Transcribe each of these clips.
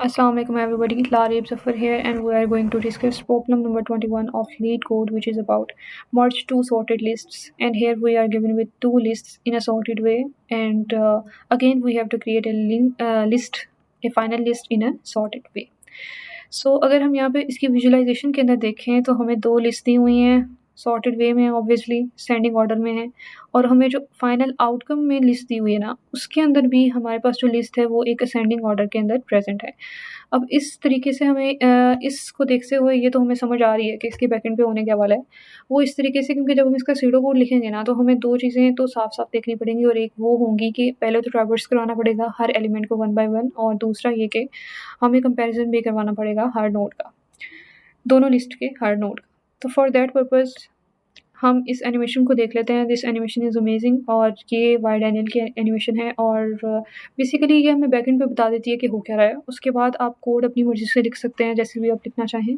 Assalamualaikum everybody, Larib Zafar here, and we are going to discuss problem number 21 of LeetCode, which is about merge two sorted lists. And here we are given with two lists in a sorted way, and again we have to create a final list in a sorted way. So अगर हम यहाँ पे इसकी visualisation के अंदर देखें तो हमें दो लिस्ट दी हुई हैं, सॉर्टेड वे में ऑब्वियसली सेंडिंग ऑर्डर में है, और हमें जो फाइनल आउटकम में लिस्ट दी हुई है ना, उसके अंदर भी हमारे पास जो लिस्ट है वो एक असेंडिंग ऑर्डर के अंदर प्रेजेंट है। अब इस तरीके से हमें इसको देखते हुए ये तो हमें समझ आ रही है कि इसके बैकएंड पे होने क्या वाला है। वो इस तरीके से, क्योंकि जब हम इसका सूडो कोड लिखेंगे ना, तो हमें दो चीज़ें तो साफ-साफ देखनी पड़ेंगी, और एक वो होंगी कि पहले तो ट्रैवर्स करवाना पड़ेगा हर एलिमेंट को 1 बाय 1, और दूसरा ये कि हमें कंपैरिज़न भी करवाना पड़ेगा हर नोड का, दोनों लिस्ट के हर नोड का। तो फॉर दैट पर्पज़ हम इस एनिमेशन को देख लेते हैं। दिस एनिमेशन इज़ अमेजिंग, और ये वाई डैनियल की एनिमेशन है, और बेसिकली ये हमें बैकएंड पे बता देती है कि हो क्या रहा है। उसके बाद आप कोड अपनी मर्ज़ी से लिख सकते हैं, जैसे भी आप लिखना चाहें।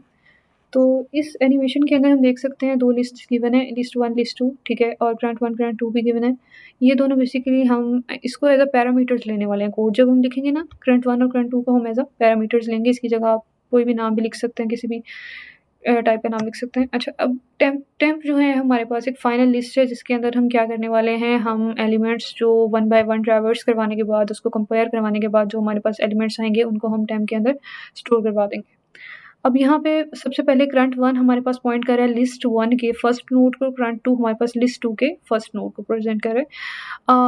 तो इस एनिमेशन के अंदर हम देख सकते हैं दो लिस्ट गिवन है, लिस्ट 1 लिस्ट 2, ठीक है, और ग्रांट 1 ग्रांट 2 भी गिवन है। ये दोनों बेसिकली हम इसको एज अ पैरामीटर्स लेने वाले हैं। कोड जब हम लिखेंगे ना, ग्रांट 1 और ग्रांट 2 को हम एज अ पैरामीटर्स लेंगे। इसकी जगह आप कोई भी नाम भी लिख सकते हैं, किसी भी टाइप का नाम लिख सकते हैं। अच्छा, अब टेम्प जो है हमारे पास एक फाइनल लिस्ट है, जिसके अंदर हम क्या करने वाले हैं, हम एलिमेंट्स जो 1 बाय 1 ट्रैवर्स करवाने के बाद, उसको कंपेयर करवाने के बाद जो हमारे पास एलिमेंट्स आएंगे, उनको हम टेम्प के अंदर स्टोर करवा देंगे। अब यहाँ पे सबसे पहले करंट 1 हमारे पास पॉइंट कर रहा है लिस्ट 1 के फर्स्ट नोड को, करंट 2 हमारे पास लिस्ट 2 के फर्स्ट नोड को प्रेजेंट कर रहा है।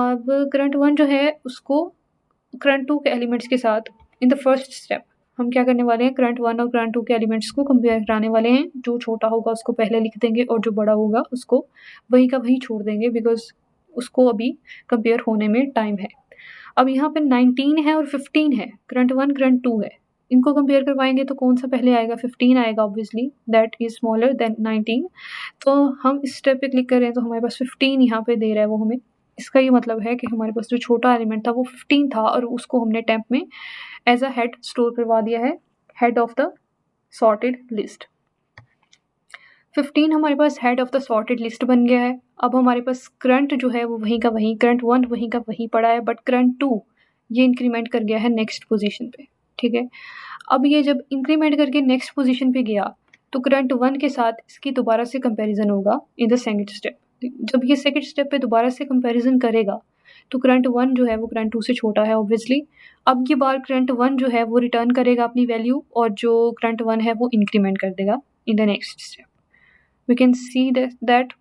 अब करंट 1 जो है उसको करंट 2 के एलिमेंट्स के साथ इन द फर्स्ट स्टेप हम क्या करने वाले हैं, करंट 1 और करंट 2 के एलिमेंट्स को कंपेयर कराने वाले हैं। जो छोटा होगा उसको पहले लिख देंगे, और जो बड़ा होगा उसको वहीं का वहीं छोड़ देंगे, बिकॉज़ उसको अभी कंपेयर होने में टाइम है। अब यहाँ पे 19 है और 15 है, करंट 1 करंट 2 है। इनको कंपेयर करवाएँगे तो कौन-सा पहले आएगा, 15 आएगा obviously, that is smaller than 19। तो हम इस स्टेप पे क्लिक करें तो हमारे पास 15 यहाँ पे दे रहा है वो हमें। इसका ये मतलब है कि हमारे पास जो छोटा एलिमेंट था वो 15 था, और उसको हमने टेम्प में एज़ अ हेड स्टोर करवा दिया है, head of the sorted list. 15 हमारे पास head of the sorted list बन गया है। अब हमारे पास करंट जो है वो वहीं का वहीं, करंट 1 वहीं का वहीं पड़ा है, बट करंट 2 ये इंक्रीमेंट कर गया है नेक्स्ट पोजीशन पे, ठीक है। अब ये जब इंक्रीमेंट करके नेक्स्ट पोजीशन पे गया, तो करंट 1 के साथ इसकी दोबारा से कंपैरिजन होगा इन द सेकंड स्टेप। जब ये सेकंड स्टेप पे दोबारा से कंपैरिजन करेगा, तो करंट 1 जो है वो करंट 2 से छोटा है ऑब्वियसली। अब की बार करंट 1 जो है वो रिटर्न करेगा अपनी वैल्यू, और जो करंट 1 है वो इंक्रीमेंट कर देगा in the next step. We can see that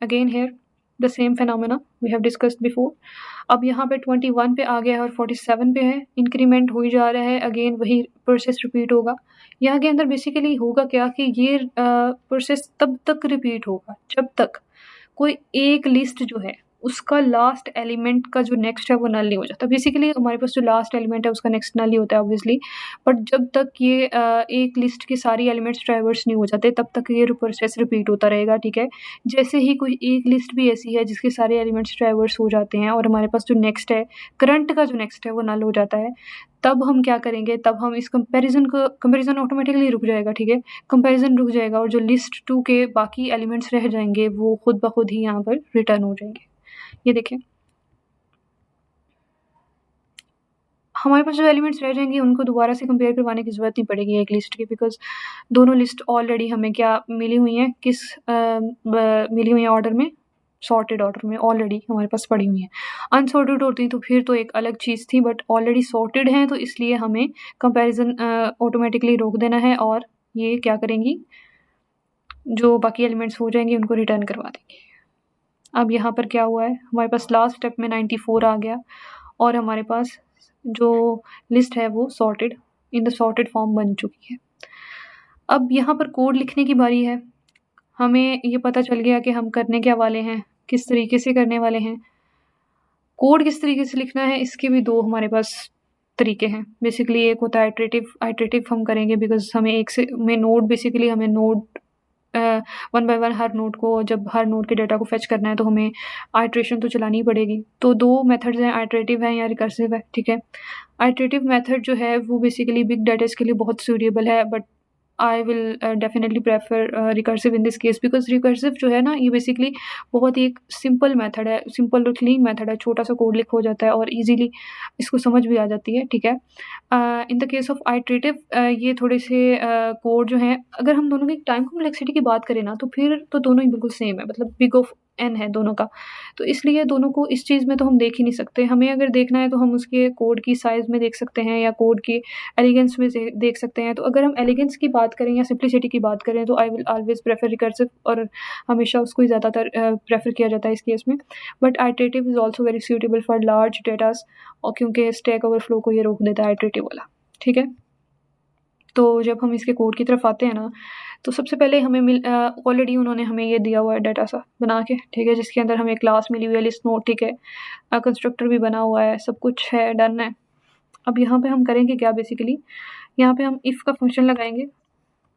again here the same phenomena we have discussed before. अब यहाँ पे 21 पे आ गया है और 47 पे है, इंक्रीमेंट हो ही जा रहा है, अगेन वही प्रोसेस रिपीट होगा। यहाँ के अंदर बेसिकली होगा क्या कि ये प्रोसेस तब तक रिपीट होगा जब तक कोई एक लिस्ट जो है उसका लास्ट एलिमेंट का जो नेक्स्ट है वो नल नहीं हो जाता। बेसिकली हमारे पास जो लास्ट एलिमेंट है उसका नेक्स्ट नल ही होता है ऑब्वियसली, बट जब तक ये एक लिस्ट के सारी एलिमेंट्स ट्राइवर्स नहीं हो जाते तब तक ये प्रोसेस रिपीट होता रहेगा, ठीक है। जैसे ही कोई एक लिस्ट भी ऐसी है जिसके सारे एलिमेंट्स ट्राइवर्स हो जाते हैं और हमारे पास जो नेक्स्ट है, करंट का जो नेक्स्ट है वो नल हो जाता है, तब हम क्या करेंगे, तब हम इस कंपैरिजन ऑटोमेटिकली रुक जाएगा, ठीक है। कंपैरिजन रुक जाएगा और जो लिस्ट 2 के बाकी एलिमेंट्स रह जाएंगे वो खुद ब खुद ही यहाँ पर रिटर्न हो जाएंगे। ये देखें, हमारे पास जो एलिमेंट्स रह जाएंगे उनको दोबारा से कंपेयर करवाने की ज़रूरत नहीं पड़ेगी एक लिस्ट की, बिकॉज़ दोनों लिस्ट ऑलरेडी हमें क्या मिली हुई हैं, मिली हुई हैं ऑर्डर में, सॉर्टेड ऑर्डर में ऑलरेडी हमारे पास पड़ी हुई हैं। अनसॉर्टेड होती तो फिर तो एक अलग चीज़ थी, बट ऑलरेडी सॉर्टेड हैं, तो इसलिए हमें कंपैरिजन ऑटोमेटिकली रोक देना है, और ये क्या करेंगी, जो बाकी एलिमेंट्स हो जाएंगे उनको रिटर्न करवा देंगे। अब यहाँ पर क्या हुआ है, हमारे पास लास्ट स्टेप में 94 आ गया, और हमारे पास जो लिस्ट है वो sorted in the sorted form बन चुकी है। अब यहाँ पर कोड लिखने की बारी है। हमें ये पता चल गया कि हम करने क्या वाले हैं, किस तरीके से करने वाले हैं। कोड किस तरीके से लिखना है इसके भी दो हमारे पास तरीके हैं। बेसिकली एक होता है आइटरेटिव हम करेंगे, बिकॉज़ हमें एक से में नोड, बेसिकली हमें नोड 1 बाय 1 हर नोड को, जब हर नोड के डाटा को फेच करना है तो हमें आइटरेशन तो चलानी ही पड़ेगी। तो दो मेथड्स हैं, आइटरेटिव है या रिकर्सिव है, ठीक है। आइटरेटिव मेथड जो है वो बेसिकली बिग डाटा के लिए बहुत सूटेबल है, but I will definitely prefer recursive in this case, because recursive जो है ना, ये बेसिकली बहुत ही एक सिंपल मेथड है, सिंपल और क्लीन मेथड है, छोटा सा कोड लिख हो जाता है और इजीली इसको समझ भी आ जाती है, ठीक है। In the case of iterative ये थोड़े से कोड जो हैं, अगर हम दोनों की टाइम कॉम्प्लेक्सिटी की बात करें ना, तो फिर तो दोनों ही बिल्कुल सेम है, मतलब बिग ऑफ एन है दोनों का। तो इसलिए दोनों को इस चीज़ में तो हम देख ही नहीं सकते। हमें अगर देखना है तो हम उसके कोड की साइज़ में देख सकते हैं या कोड की एलिगेंस में से देख सकते हैं। तो अगर हम एलिगेंस की बात करें या सिम्प्लिसिटी की बात करें, तो I will always prefer recursive, और हमेशा उसको ही ज़्यादातर प्रेफर किया जाता है इस केस में। But iterative is also very suitable for large datas, और क्योंकि स्टैक ओवरफ्लो को ये रोक देता है आइटरेटिव वाला, ठीक है। तो जब हम इसके कोड की तरफ आते हैं ना, तो सबसे पहले हमें ऑलरेडी उन्होंने हमें ये दिया हुआ है डाटा सा बना के, ठीक है, जिसके अंदर हमें क्लास मिली हुई है, लिस्ट नोड, ठीक है, कंस्ट्रक्टर भी बना हुआ है, सब कुछ है, डन है। अब यहाँ पे हम करेंगे क्या, बेसिकली यहाँ पे हम इफ़ का फंक्शन लगाएंगे,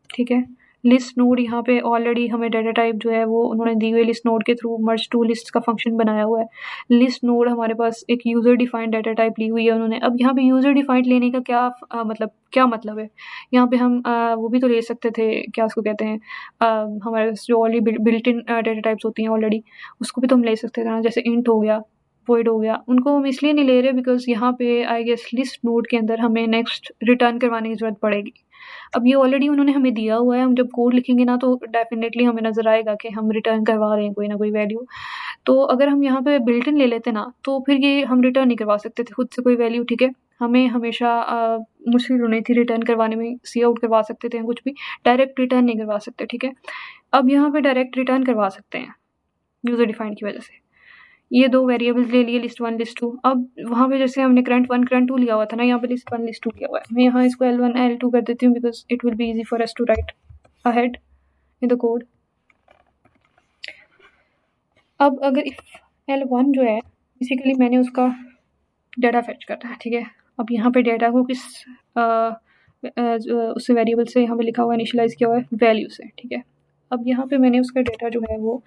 ठीक है। लिस्ट नोड यहाँ पे ऑलरेडी हमें डाटा टाइप जो है वो उन्होंने दी हुई लिस्ट नोड के थ्रू मर्ज टू लिस्ट का फंक्शन बनाया हुआ है। लिस्ट नोड हमारे पास एक यूज़र डिफाइंड डाटा टाइप ली हुई है उन्होंने। अब यहाँ पे यूज़र डिफाइंड लेने का क्या मतलब है, यहाँ पे हम वो भी तो ले सकते थे, क्या उसको कहते हैं, हमारे पास जो already built in data types होती हैं ऑलरेडी, उसको भी तो हम ले सकते थे ना, जैसे इंट हो गया, वॉइड हो गया। उनको हम इसलिए नहीं ले रहे बिकॉज यहाँ पे आई गेस लिस्ट नोड के अंदर हमें नेक्स्ट रिटर्न करवाने की ज़रूरत पड़ेगी। अब ये ऑलरेडी उन्होंने हमें दिया हुआ है, हम जब कोड लिखेंगे ना तो डेफ़िनेटली हमें नज़र आएगा कि हम रिटर्न करवा रहे हैं कोई ना कोई वैल्यू। तो अगर हम यहाँ पे बिल्ट इन ले लेते ना, तो फिर ये हम रिटर्न नहीं करवा सकते थे खुद से कोई वैल्यू, ठीक है। हमें हमेशा मुश्किल होनी थी रिटर्न करवाने में, सी आउट करवा सकते थे हम कुछ भी, डायरेक्ट रिटर्न नहीं करवा सकते, ठीक है। अब यहाँ पे डायरेक्ट रिटर्न करवा सकते हैं यूज़र डिफाइंड की वजह से। ये 2 वेरिएबल्स ले लिए, लिस्ट 1 लिस्ट 2। अब वहाँ पे जैसे हमने करंट 1 करंट 2 लिया हुआ था ना, यहाँ पे लिस्ट 1 लिस्ट 2 लिया हुआ है। मैं यहाँ इसको L1 L2 कर देती हूँ because it will be easy for us to write ahead in the code. अब अगर इफ L1 जो है, बेसिकली मैंने उसका डाटा फेच करना है, ठीक है। अब यहाँ पे डाटा को किस उस वेरिएबल से यहाँ पे लिखा हुआ है, इनिशियलाइज़ किया हुआ है वैल्यू से, ठीक है। अब यहाँ पे मैंने उसका डाटा जो है वो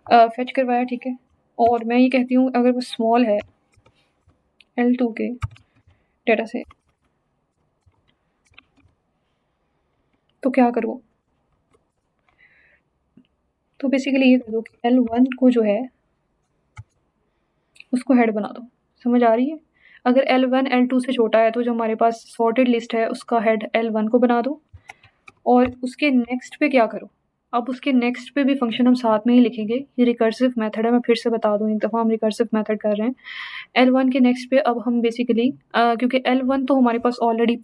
फेच करवाया, ठीक है। और मैं ये कहती हूँ अगर वो स्मॉल है L2 के डाटा से, तो क्या करूँ? तो बेसिकली ये कर दो कि L1 को जो है उसको हेड बना दो। समझ आ रही है? अगर L1 L2 से छोटा है तो जो हमारे पास सॉर्टेड लिस्ट है उसका हेड L1 को बना दो, और उसके नेक्स्ट पे क्या करो, अब उसके नेक्स्ट पे भी फंक्शन हम साथ में ही लिखेंगे। ये रिकर्सिव मेथड है, मैं फिर से बता दूँ एक दफ़ा, हम रिकर्सिव मेथड कर रहे हैं। L1 के नेक्स्ट पे अब हम बेसिकली क्योंकि L1 तो हमारे पास ऑलरेडी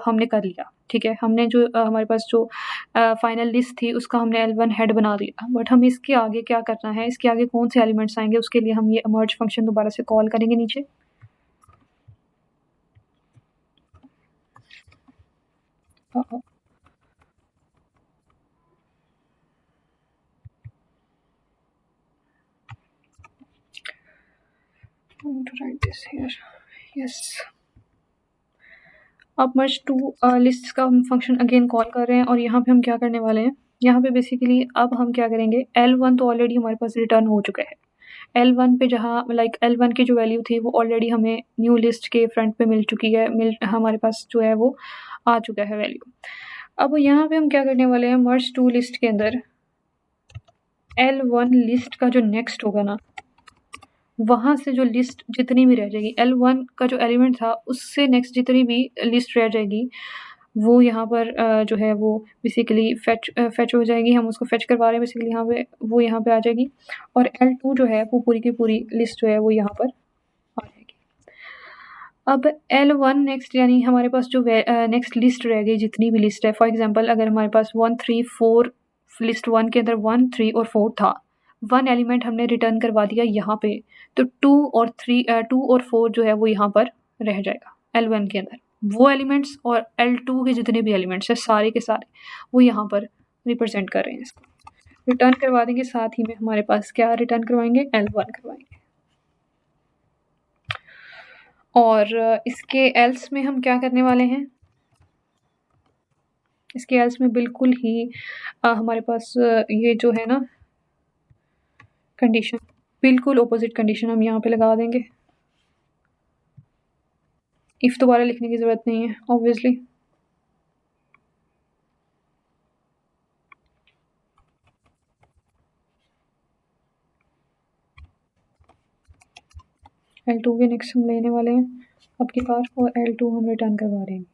हमने कर लिया, ठीक है। हमने जो हमारे पास जो फाइनल लिस्ट थी उसका हमने L1 हेड बना दिया। बट हम इसके आगे क्या करना है, इसके आगे कौन से एलिमेंट्स आएँगे, उसके लिए हम ये मर्ज फंक्शन दोबारा से कॉल करेंगे नीचे। I'm going to write this here. Yes. अब मर्ज टू लिस्ट्स का हम फंक्शन अगेन कॉल कर रहे हैं, और यहाँ पे हम क्या करने वाले हैं, यहाँ पे बेसिकली अब हम क्या करेंगे, L1 तो ऑलरेडी हमारे पास रिटर्न हो चुका है। L1 पे जहाँ लाइक L1 की जो वैल्यू थी वो ऑलरेडी हमें न्यू लिस्ट के फ्रंट पे मिल चुकी है, हमारे पास जो है वो आ चुका है वैल्यू। अब यहाँ पे हम क्या करने वाले हैं, मर्ज टू लिस्ट के अंदर L1 लिस्ट का जो नेक्स्ट होगा ना, वहाँ से जो लिस्ट जितनी भी रह जाएगी, L1 का जो एलिमेंट था उससे नेक्स्ट जितनी भी लिस्ट रह जाएगी, वो यहाँ पर जो है वो बेसिकली फेच हो जाएगी। हम उसको फेच करवा रहे हैं बेसिकली यहाँ पे, वो यहाँ पे आ जाएगी, और L2 जो है वो पूरी की पूरी लिस्ट जो है वो यहाँ पर आ जाएगी। अब L1 नेक्स्ट यानी हमारे पास जो नेक्स्ट लिस्ट रह गई, जितनी भी लिस्ट है, फॉर एग्जांपल अगर हमारे पास 1 3 4 लिस्ट 1 के अंदर 1 3 और 4 था, 1 एलिमेंट हमने रिटर्न करवा दिया यहाँ पे, तो 2 और 4 जो है वो यहाँ पर रह जाएगा L1 के अंदर। वो एलिमेंट्स और L2 के जितने भी एलिमेंट्स हैं सारे के सारे वो यहाँ पर रिप्रेजेंट कर रहे हैं इसको। रिटर्न करवा देंगे, साथ ही में हमारे पास क्या रिटर्न करवाएंगे, L1 करवाएंगे। और इसके एल्स में हम क्या करने वाले हैं, इसके एल्स में बिल्कुल ही हमारे पास ये जो है ना कंडीशन, बिल्कुल ऑपोजिट कंडीशन हम यहाँ पे लगा देंगे। इफ़ दोबारा लिखने की ज़रूरत नहीं है ऑब्वियसली। L2 के नेक्स्ट हम लेने वाले हैं आपकी बार, और L2 हम रिटर्न करवा रहे हैं।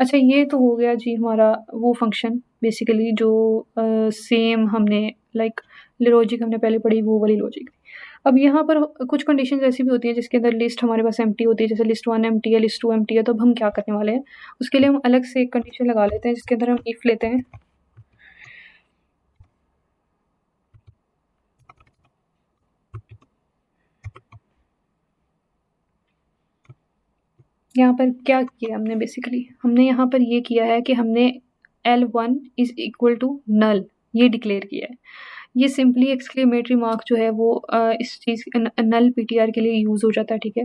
अच्छा, ये तो हो गया जी हमारा वो फंक्शन बेसिकली जो सेम हमने लाइक लॉजिक हमने पहले पढ़ी, वो वाली लॉजिक। अब यहाँ पर कुछ कंडीशंस ऐसी भी होती हैं जिसके अंदर लिस्ट हमारे पास एम्प्टी होती है, जैसे लिस्ट 1 एम्प्टी है, लिस्ट 2 एम्प्टी है। तो अब हम क्या करने वाले हैं, उसके लिए हम अलग से एक कंडीशन लगा लेते हैं जिसके अंदर हम इफ लेते हैं। यहाँ पर क्या किया हमने, बेसिकली हमने यहाँ पर ये किया है कि हमने L1 is equal to null ये डिक्लेयर किया है। ये सिंपली एक्सक्लेमेटरी मार्क जो है वो इस चीज़ नल पीटीआर के लिए यूज़ हो जाता है, ठीक है,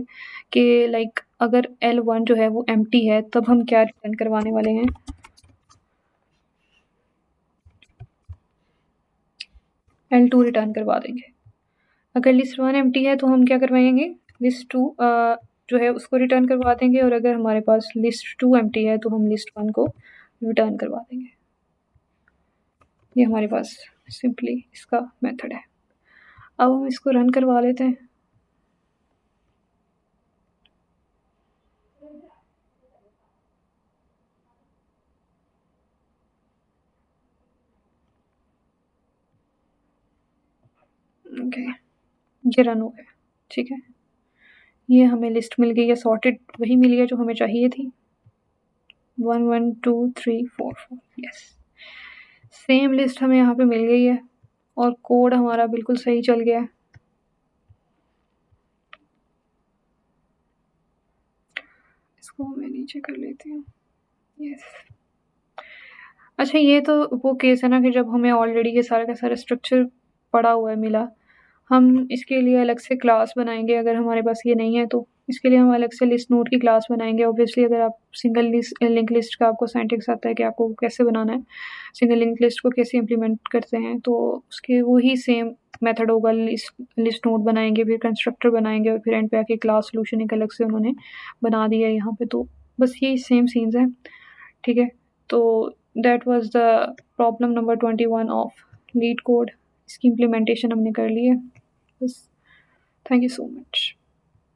कि लाइक अगर L1 जो है वो एम्प्टी है तब हम क्या रिटर्न करवाने वाले हैं, L2 रिटर्न करवा देंगे। अगर लिस्ट 1 एम्प्टी है तो हम क्या करवाएंगे, लिस्ट 2 जो है उसको रिटर्न करवा देंगे, और अगर हमारे पास लिस्ट 2 एम्प्टी है तो हम लिस्ट 1 को रिटर्न करवा देंगे। ये हमारे पास सिंपली इसका मेथड है। अब हम इसको रन करवा लेते हैं। ओके, ये रन हो गया, ठीक है। ये हमें लिस्ट मिल गई है, सॉर्टेड वही मिली है जो हमें चाहिए थी, 1 1 2 3 4 4, यस, सेम लिस्ट हमें यहाँ पे मिल गई है और कोड हमारा बिल्कुल सही चल गया है। इसको मैं नीचे कर लेती हूँ, यस। अच्छा, ये तो वो केस है ना कि जब हमें ऑलरेडी ये सारा का सारा स्ट्रक्चर पड़ा हुआ है मिला, हम इसके लिए अलग से क्लास बनाएंगे। अगर हमारे पास ये नहीं है तो इसके लिए हम अलग से लिस्ट नोड की क्लास बनाएंगे। ऑब्वियसली अगर आप सिंगल लिंक लिस्ट का आपको सिंटैक्स आता है कि आपको कैसे बनाना है, सिंगल लिंक लिस्ट को कैसे इम्प्लीमेंट करते हैं, तो उसके वही सेम मेथड होगा। लिस्ट नोड बनाएंगे, फिर कंस्ट्रक्टर बनाएंगे, और फिर एंड पे आके क्लास सोल्यूशन एक अलग से उन्होंने बना दिया है यहाँ पे। तो बस यही सेम सीन्स हैं, ठीक है। तो that was the problem number 21 of leet code. इसकी इम्प्लीमेंटेशन हमने कर ली है बस। Thank you so much.